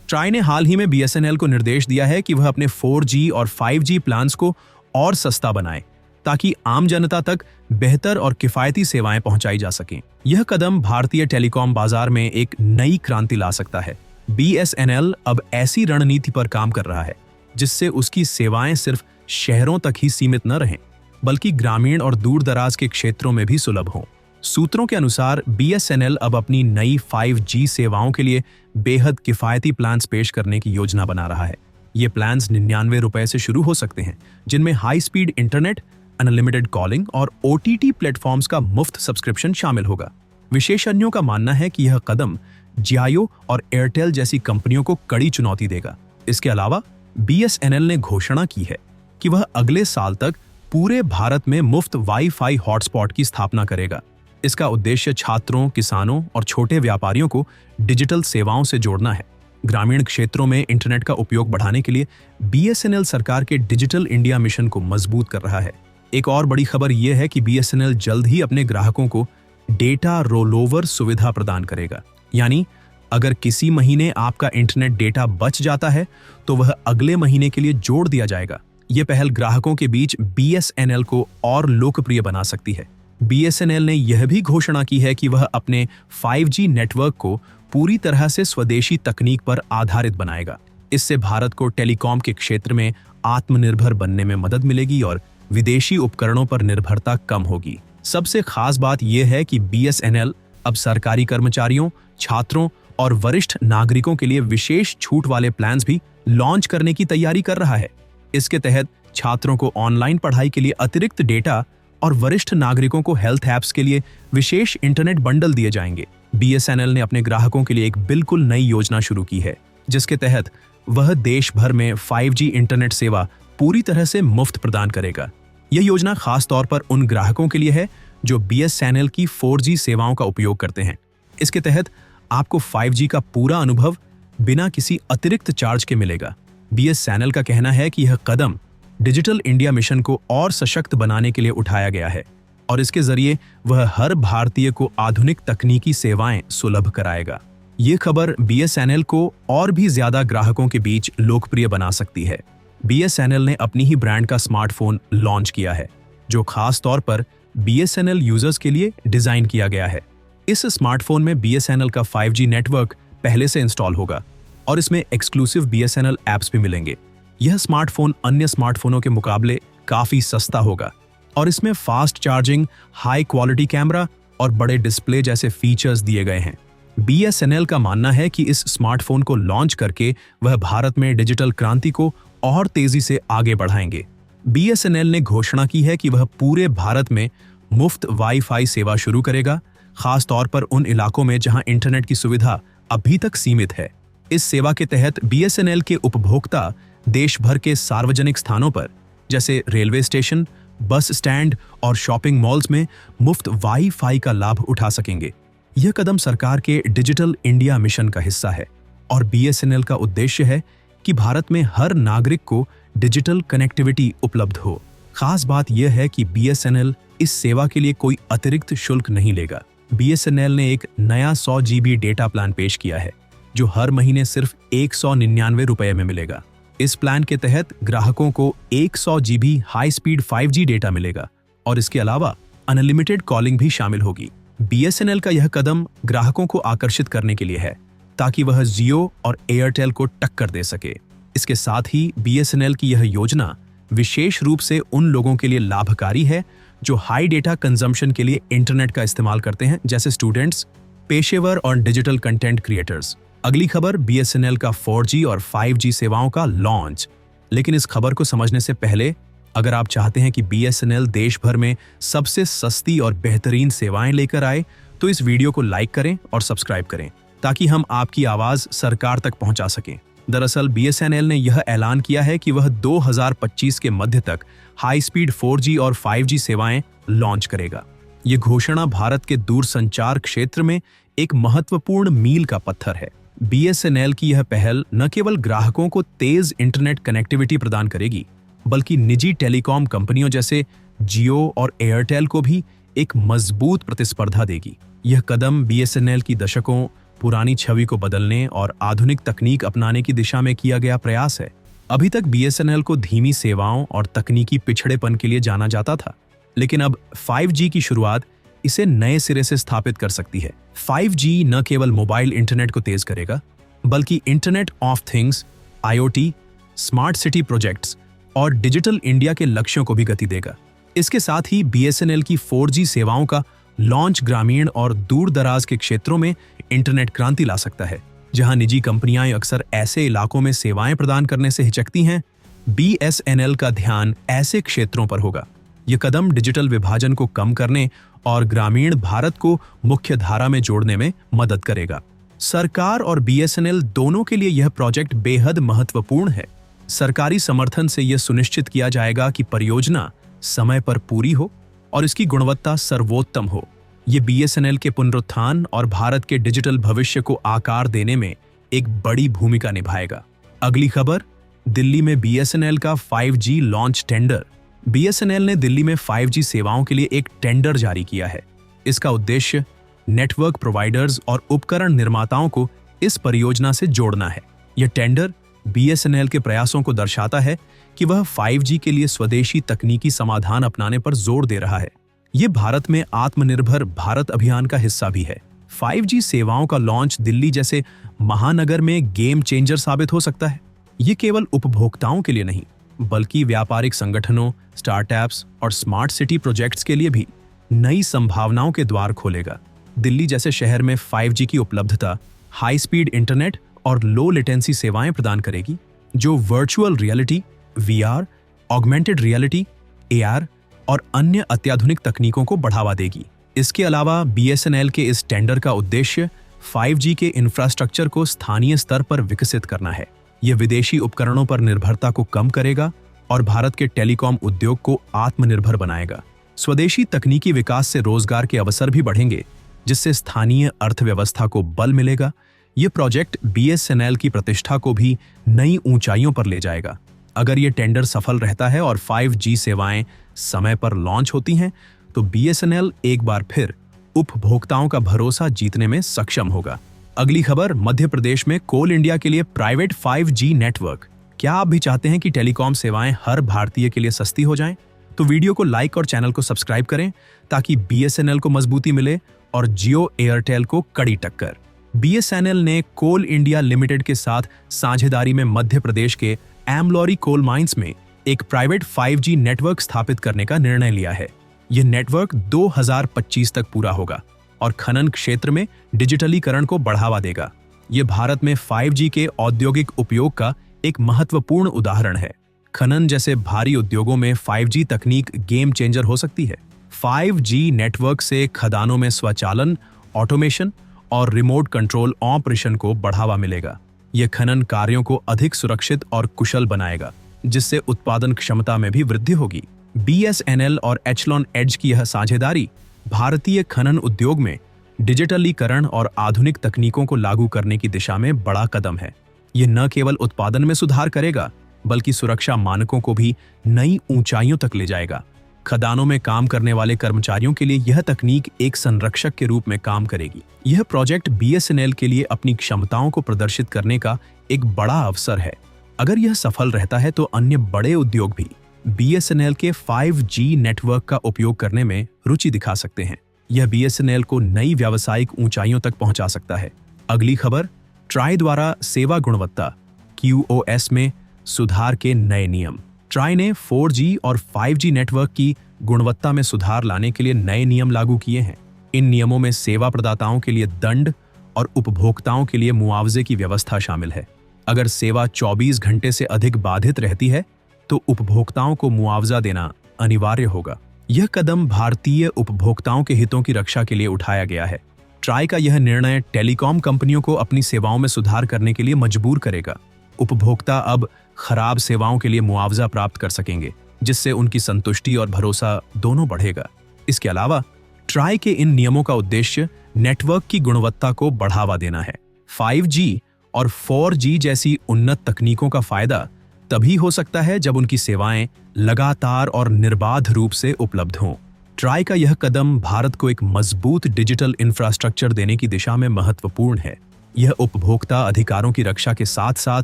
Try ने हाल ही में BSNL को निर्देश दिया है कि वह अपने 4G और 5G प्लान्स को और सस्ता बनाए ताकि आम जनता तक बेहतर और किफायती सेवाएं पहुंचाई जा सकें। यह कदम भारतीय टेलीकॉम बाजार में एक नई क्रांति ला सकता है। बीएसएनएल अब ऐसी रणनीति पर काम कर रहा है जिससे उसकी सेवाएं सिर्फ शहरों तक ही सीमित न रहें, बल्कि ग्रामीण और दूर दराज के क्षेत्रों में भी सुलभ हों। सूत्रों के अनुसार बीएसएनएल अब अपनी नई 5G सेवाओं के लिए बेहद किफायती प्लान्स पेश करने की योजना बना रहा है। ये प्लान्स 99 रुपए से शुरू हो सकते हैं, जिनमें high speed internet, unlimited calling और OTT प्लेटफॉर्म्स का मुफ्त सब्सक्रिप्शन शामिल होगा। विशेषज्ञों का मानना है कि यह कदम जियो और एयरटेल जैसी कंपनियों को कड़ी चुनौती देगा। इसके अलावा बीएसएनएल ने घोषणा की है कि वह अगले साल तक पूरे भारत में मुफ्त वाईफाई हॉटस्पॉट की स्थापना करेगा। इसका उद्देश्य छात्रों, किसानों और छोटे व्यापारियों को डिजिटल सेवाओं से जोड़ना है। ग्रामीण क्षेत्रों में इंटरनेट का उपयोग बढ़ाने के लिए बीएसएनएल सरकार के डिजिटल इंडिया मिशन को मजबूत कर रहा है। एक और बड़ी खबर यह है कि बीएसएनएल जल्द ही अपने ग्राहकों को डेटा रोलओवर सुविधा प्रदान करेगा। यानी अगर किसी महीने आपका इंटरनेट डेटा बच जाता है तो वह अगले महीने के लिए जोड़ दिया जाएगा। यह पहल ग्राहकों के बीच बीएसएनएल को और लोकप्रिय बना सकती है। बीएसएनएल ने यह भी घोषणा की है कि वह अपने 5G नेटवर्क को पूरी तरह से स्वदेशी तकनीक पर आधारित बनाएगा। इससे भारत को टेलीकॉम के क्षेत्र में आत्मनिर्भर बनने में मदद मिलेगी और विदेशी उपकरणों पर निर्भरता कम होगी। सबसे खास बात यह है कि बीएसएनएल अब सरकारी कर्मचारियों, छात्रों और वरिष्ठ नागरिकों के लिए विशेष छूट वाले प्लान्स भी लॉन्च करने की तैयारी कर रहा है। इसके तहत छात्रों को ऑनलाइन पढ़ाई के लिए अतिरिक्त डेटा और वरिष्ठ नागरिकों को हेल्थ ऐप्स के लिए विशेष इंटरनेट बंडल दिए जाएंगे। बीएसएनएल ने अपने ग्राहकों के लिए एक बिल्कुल नई योजना शुरू की है, जिसके तहत वह देश भर में 5G इंटरनेट सेवा पूरी तरह से मुफ्त प्रदान करेगा। यह योजना खास तौर पर उन ग्राहकों के लिए है जो बीएसएनएल की 4G सेवाओं का उपयोग करते हैं। इसके तहत आपको 5G का पूरा अनुभव बिना किसी अतिरिक्त चार्ज के मिलेगा। बीएसएनएल का कहना है कि यह कदम डिजिटल इंडिया मिशन को और सशक्त बनाने के लिए उठाया गया है और इसके जरिए वह हर भारतीय को आधुनिक तकनीकी सेवाएं सुलभ कराएगा। ये खबर बीएसएनएल को और भी ज्यादा ग्राहकों के बीच लोकप्रिय बना सकती है। बीएसएनएल ने अपनी ही ब्रांड का स्मार्टफोन लॉन्च किया है, जो खास तौर पर बीएसएनएल यूजर्स के लिए डिजाइन किया गया है। इस स्मार्टफोन में बीएसएनएल का 5G नेटवर्क पहले से इंस्टॉल होगा और इसमें एक्सक्लूसिव बीएसएनएल ऐप्स भी मिलेंगे। यह स्मार्टफोन अन्य स्मार्टफोनों के मुकाबले काफी सस्ता होगा और इसमें fast charging, high quality camera और बड़े डिस्प्ले जैसे फीचर्स दिए गए हैं। बीएसएनएल का मानना है कि इस स्मार्टफोन को लॉन्च करके वह भारत में डिजिटल क्रांति को और तेजी से आगे बढ़ाएंगे। बीएसएनएल ने घोषणा की है कि वह पूरे भारत में मुफ्त वाईफाई सेवा शुरू करेगा, खास तौर पर उन इलाकों में जहां इंटरनेट की सुविधा अभी तक सीमित है। इस सेवा के तहत बीएसएनएल के उपभोक्ता देश भर के सार्वजनिक स्थानों पर जैसे रेलवे स्टेशन, बस स्टैंड और शॉपिंग मॉल्स में मुफ्त वाईफाई का लाभ उठा सकेंगे। यह कदम सरकार के डिजिटल इंडिया मिशन का हिस्सा है और बीएसएनएल का उद्देश्य है कि भारत में हर नागरिक को डिजिटल कनेक्टिविटी उपलब्ध हो। खास बात यह है कि बीएसएनएल इस सेवा के लिए कोई अतिरिक्त शुल्क नहीं लेगा। बीएसएनएल ने एक नया 100 GB डेटा प्लान पेश किया है, जो हर महीने सिर्फ 199 रुपए में मिलेगा। इस प्लान के तहत ग्राहकों को 100 GB high speed 5G data मिलेगा और इसके अलावा अनलिमिटेड कॉलिंग भी शामिल होगी। बीएसएनएल का यह कदम ग्राहकों को आकर्षित करने के लिए है ताकि वह जियो और एयरटेल को टक्कर दे सके। इसके साथ ही बीएसएनएल की यह योजना विशेष रूप से उन लोगों के लिए लाभकारी है जो हाई डेटा कंजम्पशन के लिए इंटरनेट का इस्तेमाल करते हैं, जैसे स्टूडेंट्स, पेशेवर और डिजिटल कंटेंट क्रिएटर्स। अगली खबर बीएसएनएल का 4G और 5G सेवाओं का लॉन्च। लेकिन इस खबर को समझने से पहले अगर आप चाहते हैं कि बीएसएनएल देश भर में सबसे सस्ती और बेहतरीन सेवाएं लेकर आए तो इस वीडियो को लाइक करें और सब्सक्राइब करें ताकि हम आपकी आवाज सरकार तक पहुंचा सकें। दरअसल बीएसएनएल ने यह ऐलान किया है कि वह 2025 के मध्य तक हाई स्पीड 4G और 5G सेवाएं लॉन्च करेगा। ये घोषणा भारत के दूरसंचार क्षेत्र में एक महत्वपूर्ण मील का पत्थर है। बीएसएनएल की यह पहल न केवल ग्राहकों को तेज इंटरनेट कनेक्टिविटी प्रदान करेगी, बल्कि निजी टेलीकॉम कंपनियों जैसे जियो और एयरटेल को भी एक मजबूत प्रतिस्पर्धा देगी। यह कदम बीएसएनएल की दशकों पुरानी छवि को बदलने और आधुनिक तकनीक अपनाने की दिशा में किया गया प्रयास है। अभी तक बीएसएनएल को धीमी सेवाओं और तकनीकी पिछड़ेपन के लिए जाना जाता था, लेकिन अब 5G की शुरुआत इसे नए सिरे से स्थापित कर सकती है। 5G न केवल मोबाइल इंटरनेट को तेज करेगा, बल्कि internet of things, IoT, smart city projects और डिजिटल इंडिया के लक्ष्यों को भी गति देगा। इसके साथ ही बीएसएनएल की 4G सेवाओं का लॉन्च ग्रामीण और दूर दराज के क्षेत्रों में इंटरनेट क्रांति ला सकता है। जहां निजी कंपनियां अक्सर ऐसे इलाकों में सेवाएं प्रदान करने से हिचकती हैं, बीएसएनएल का ध्यान ऐसे क्षेत्रों पर होगा। यह कदम डिजिटल विभाजन को कम करने और ग्रामीण भारत को मुख्य धारा में जोड़ने में मदद करेगा। सरकार और बीएसएनएल दोनों के लिए यह प्रोजेक्ट बेहद महत्वपूर्ण है। सरकारी समर्थन से यह सुनिश्चित किया जाएगा कि परियोजना समय पर पूरी हो और इसकी गुणवत्ता सर्वोत्तम हो। ये बीएसएनएल के पुनरुत्थान और भारत के डिजिटल भविष्य को आकार देने में एक बड़ी भूमिका निभाएगा। अगली खबर, दिल्ली में बीएसएनएल का 5G लॉन्च टेंडर। बीएसएनएल ने दिल्ली में 5G सेवाओं के लिए एक टेंडर जारी किया है। इसका उद्देश्य नेटवर्क प्रोवाइडर्स और उपकरण निर्माताओं को इस परियोजना से जोड़ना है। यह टेंडर बीएसएनएल के प्रयासों को दर्शाता है कि वह 5G के लिए स्वदेशी तकनीकी समाधान अपनाने पर जोर दे रहा है। यह भारत में आत्मनिर्भर भारत अभियान का हिस्सा भी है। 5G सेवाओं का लॉन्च दिल्ली जैसे महानगर में गेम चेंजर साबित हो सकता है। ये केवल उपभोक्ताओं के लिए नहीं, बल्कि व्यापारिक संगठनों, स्टार्टअप्स और स्मार्ट सिटी प्रोजेक्ट्स के लिए भी नई संभावनाओं के द्वार खोलेगा। दिल्ली जैसे शहर में 5G की उपलब्धता हाई स्पीड इंटरनेट और लो लेटेंसी सेवाएं प्रदान करेगी, जो virtual reality, VR, augmented reality, AR और अन्य अत्याधुनिक तकनीकों को बढ़ावा देगी। इसके अलावा बीएसएनएल के इस टेंडर का उद्देश्य 5G के इंफ्रास्ट्रक्चर को स्थानीय स्तर पर विकसित करना है। यह विदेशी उपकरणों पर निर्भरता को कम करेगा और भारत के टेलीकॉम उद्योग को आत्मनिर्भर बनाएगा। स्वदेशी तकनीकी विकास से रोजगार के अवसर भी बढ़ेंगे, जिससे स्थानीय अर्थव्यवस्था को बल मिलेगा। यह प्रोजेक्ट बीएसएनएल की प्रतिष्ठा को भी नई ऊंचाइयों पर ले जाएगा। अगर यह टेंडर सफल रहता है और 5G सेवाएं समय पर लॉन्च होती हैं, तो बीएसएनएल एक बार फिर उपभोक्ताओं का भरोसा जीतने में सक्षम होगा। अगली खबर, मध्य प्रदेश में कोल इंडिया के लिए प्राइवेट 5G नेटवर्क। क्या आप भी चाहते हैं कि टेलीकॉम सेवाएं हर भारतीय के लिए सस्ती हो जाएं? तो वीडियो को लाइक और चैनल को सब्सक्राइब करें ताकि बीएसएनएल को मजबूती मिले और जियो एयरटेल को कड़ी टक्कर। बीएसएनएल ने कोल इंडिया लिमिटेड के साथ साझेदारी में मध्य प्रदेश के एमलॉरी कोल माइंस में एक प्राइवेट 5G नेटवर्क स्थापित करने का निर्णय लिया है। यह नेटवर्क 2025 तक पूरा होगा और खनन क्षेत्र में डिजिटलीकरण को बढ़ावा देगा। यह भारत में 5G के औद्योगिक उपयोग का एक महत्वपूर्ण उदाहरण है। खनन जैसे भारी उद्योगों में 5G तकनीक गेम चेंजर हो सकती है। 5G नेटवर्क से खदानों में स्वचालन, ऑटोमेशन और रिमोट कंट्रोल ऑपरेशन को बढ़ावा मिलेगा। यह खनन कार्यों को अधिक सुरक्षित और कुशल बनाएगा, जिससे उत्पादन क्षमता में भी वृद्धि होगी। बीएसएनएल और एचलॉन एज की यह साझेदारी भारतीय खनन उद्योग में डिजिटलीकरण और आधुनिक तकनीकों को लागू करने की दिशा में बड़ा कदम है। यह न केवल उत्पादन में सुधार करेगा, बल्कि सुरक्षा मानकों को भी नई ऊंचाइयों तक ले जाएगा। खदानों में काम करने वाले कर्मचारियों के लिए यह तकनीक एक संरक्षक के रूप में काम करेगी। यह प्रोजेक्ट बीएसएनएल के लिए अपनी क्षमताओं को प्रदर्शित करने का एक बड़ा अवसर है। अगर यह सफल रहता है तो अन्य बड़े उद्योग भी बीएसएनएल के 5G नेटवर्क का उपयोग करने में रुचि दिखा सकते हैं। यह बीएसएनएल को नई व्यावसायिक ऊंचाइयों तक पहुंचा सकता है। अगली खबर, ट्राई द्वारा सेवा गुणवत्ता QoS में सुधार के नए नियम। ट्राई ने 4G और 5G नेटवर्क की गुणवत्ता में सुधार लाने के लिए नए नियम लागू किए हैं। इन नियमों में सेवा प्रदाताओं के लिए दंड और उपभोक्ताओं के लिए मुआवजे की व्यवस्था शामिल है। अगर सेवा 24 घंटे से अधिक बाधित रहती है, तो उपभोक्ताओं को मुआवजा देना अनिवार्य होगा। यह कदम भारतीय उपभोक्ताओं के हितों की रक्षा के लिए उठाया गया है। ट्राई का यह निर्णय टेलीकॉम कंपनियों को अपनी सेवाओं में सुधार करने के लिए मजबूर करेगा। उपभोक्ता अब खराब सेवाओं के लिए मुआवजा प्राप्त कर सकेंगे, जिससे उनकी संतुष्टि और भरोसा दोनों बढ़ेगा। इसके अलावा ट्राई के इन नियमों का उद्देश्य नेटवर्क की गुणवत्ता को बढ़ावा देना है। 5G और 4G जैसी उन्नत तकनीकों का फायदा तभी हो सकता है जब उनकी सेवाएं लगातार और निर्बाध रूप से उपलब्ध हों। ट्राई का यह कदम भारत को एक मजबूत डिजिटल इंफ्रास्ट्रक्चर देने की दिशा में महत्वपूर्ण है। यह उपभोक्ता अधिकारों की रक्षा के साथ साथ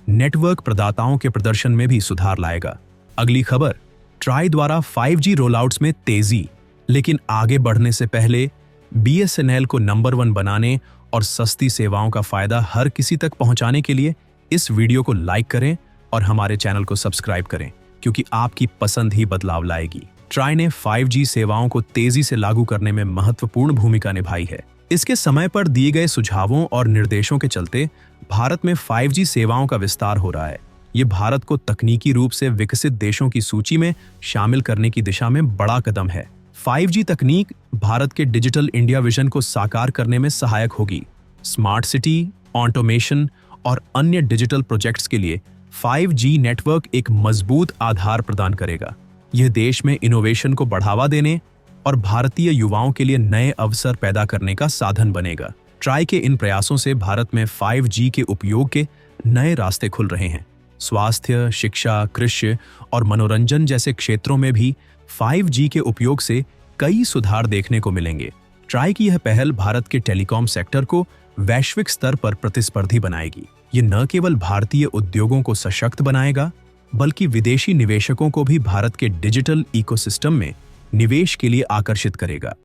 नेटवर्क प्रदाताओं के प्रदर्शन में भी सुधार लाएगा। अगली खबर, ट्राई द्वारा 5G रोलआउट्स में तेजी। लेकिन आगे बढ़ने से पहले BSNL को नंबर 1 बनाने और सस्ती सेवाओं का फायदा हर किसी तक पहुंचाने के लिए इस वीडियो को लाइक करें और हमारे चैनल को सब्सक्राइब करें, क्योंकि आपकी पसंद ही बदलाव लाएगी। ट्राई ने 5G सेवाओं को तेजी से लागू करने में महत्वपूर्ण भूमिका निभाई है। इसके समय पर दिए गए सुझावों और निर्देशों के चलते भारत में 5G सेवाओं का विस्तार हो रहा है। ये भारत को तकनीकी रूप से विकसित देशों की सूची में शामिल करने की दिशा में बड़ा कदम है। 5G तकनीक भारत के डिजिटल इंडिया विजन को साकार करने में सहायक होगी। स्मार्ट सिटी, ऑटोमेशन और अन्य डिजिटल प्रोजेक्ट्स के लिए 5G नेटवर्क एक मजबूत आधार प्रदान करेगा। यह देश में इनोवेशन को बढ़ावा देने और भारतीय युवाओं के लिए नए अवसर पैदा करने का साधन बनेगा। ट्राई के इन प्रयासों से भारत में 5G के उपयोग के नए रास्ते खुल रहे हैं। स्वास्थ्य, शिक्षा, कृषि और मनोरंजन जैसे क्षेत्रों में भी 5G के उपयोग से कई सुधार देखने को मिलेंगे। ट्राई की यह पहल भारत के टेलीकॉम सेक्टर को वैश्विक स्तर पर प्रतिस्पर्धी बनाएगी। ये न केवल भारतीय उद्योगों को सशक्त बनाएगा, बल्कि विदेशी निवेशकों को भी भारत के डिजिटल इकोसिस्टम में निवेश के लिए आकर्षित करेगा।